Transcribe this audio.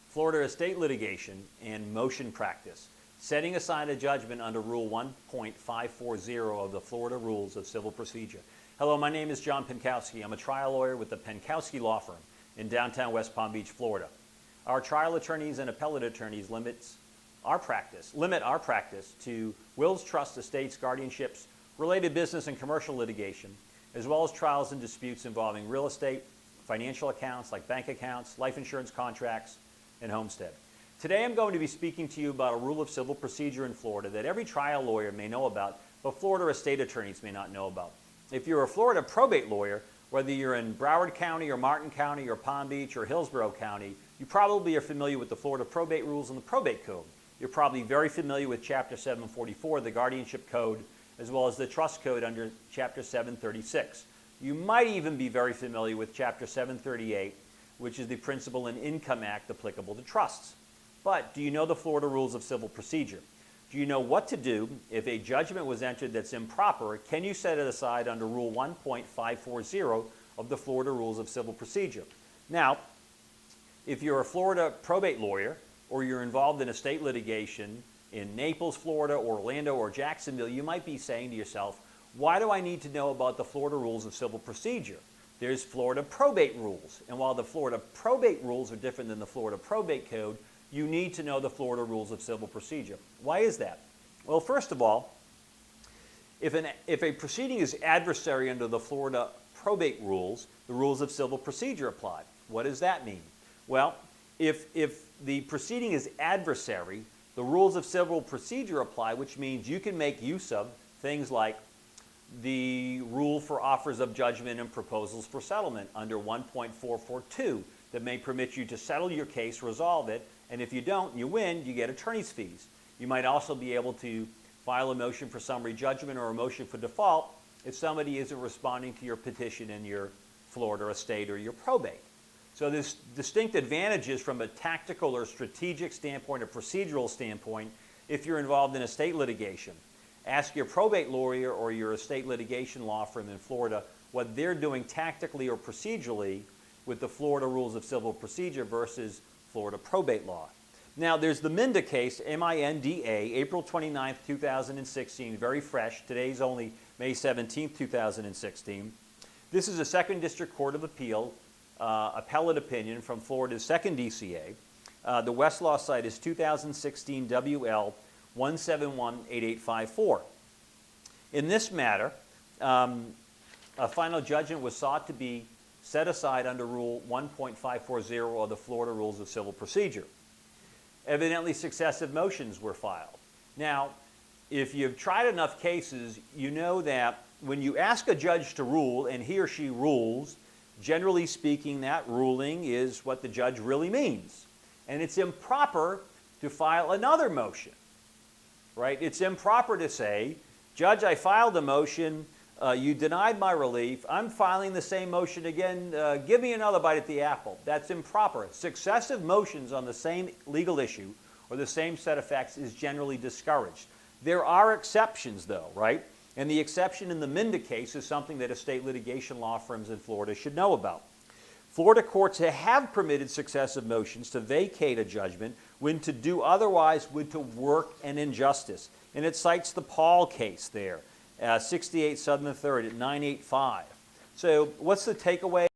Florida estate litigation and motion practice, setting aside a judgment under Rule 1.540 of the Florida Rules of Civil Procedure. Hello, my name is John P.L.L.C. I'm a trial lawyer with the P.L.C law firm in downtown West Palm Beach, Florida. Our trial attorneys and appellate attorneys limit our practice to wills, trusts, estates, guardianships, related business and commercial litigation, as well as trials and disputes involving real estate, financial accounts like bank accounts, life insurance contracts, and homestead. Today I'm going to be speaking to you about a rule of civil procedure in Florida that every trial lawyer may know about, but Florida estate attorneys may not know about. If you're a Florida probate lawyer, whether you're in Broward County or Martin County or Palm Beach or Hillsborough County, you probably are familiar with the Florida probate rules and the probate code. You're probably very familiar with Chapter 744, the guardianship code, as well as the trust code under Chapter 736. You might even be very familiar with Chapter 738, which is the Principal and Income Act applicable to trusts. But do you know the Florida Rules of Civil Procedure? Do you know what to do if a judgment was entered that's improper? Can you set it aside under Rule 1.540 of the Florida Rules of Civil Procedure? Now, if you're a Florida probate lawyer or you're involved in estate litigation in Naples, Florida, or Orlando, or Jacksonville, you might be saying to yourself, why do I need to know about the Florida Rules of Civil Procedure? There's Florida probate rules, and while the Florida probate rules are different than the Florida probate code, you need to know the Florida Rules of Civil Procedure. Why is that? Well, first of all, if a proceeding is adversary under the Florida probate rules, the Rules of Civil Procedure apply. What does that mean? Well, if the proceeding is adversary, the Rules of Civil Procedure apply, which means you can make use of things like the rule for offers of judgment and proposals for settlement under 1.442 that may permit you to settle your case, resolve it, and if you don't, you win, you get attorney's fees. You might also be able to file a motion for summary judgment or a motion for default if somebody isn't responding to your petition in your Florida estate or your probate. So there's distinct advantages from a tactical or strategic standpoint, a procedural standpoint, if you're involved in estate litigation. Ask your probate lawyer or your estate litigation law firm in Florida what they're doing tactically or procedurally with the Florida Rules of Civil Procedure versus Florida probate law. Now, there's the Minda case, M-I-N-D-A, April 29th, 2016, very fresh. Today's only May 17th, 2016. This is a Second District Court of Appeal appellate opinion from Florida's 2nd DCA. The Westlaw site is 2016 WL 1718854. In this matter, a final judgment was sought to be set aside under Rule 1.540 of the Florida Rules of Civil Procedure. Evidently, successive motions were filed. Now, if you've tried enough cases, you know that when you ask a judge to rule and he or she rules, generally speaking, that ruling is what the judge really means. And it's improper to file another motion, right? It's improper to say, Judge, I filed a motion, you denied my relief, I'm filing the same motion again, give me another bite at the apple. That's improper. Successive motions on the same legal issue or the same set of facts is generally discouraged. There are exceptions though, right? And the exception in the Minda case is something that estate litigation law firms in Florida should know about. Florida courts have permitted successive motions to vacate a judgment when to do otherwise would to work an injustice. And it cites the P.L.L. case there, 68 Southern 3rd at 985. So what's the takeaway?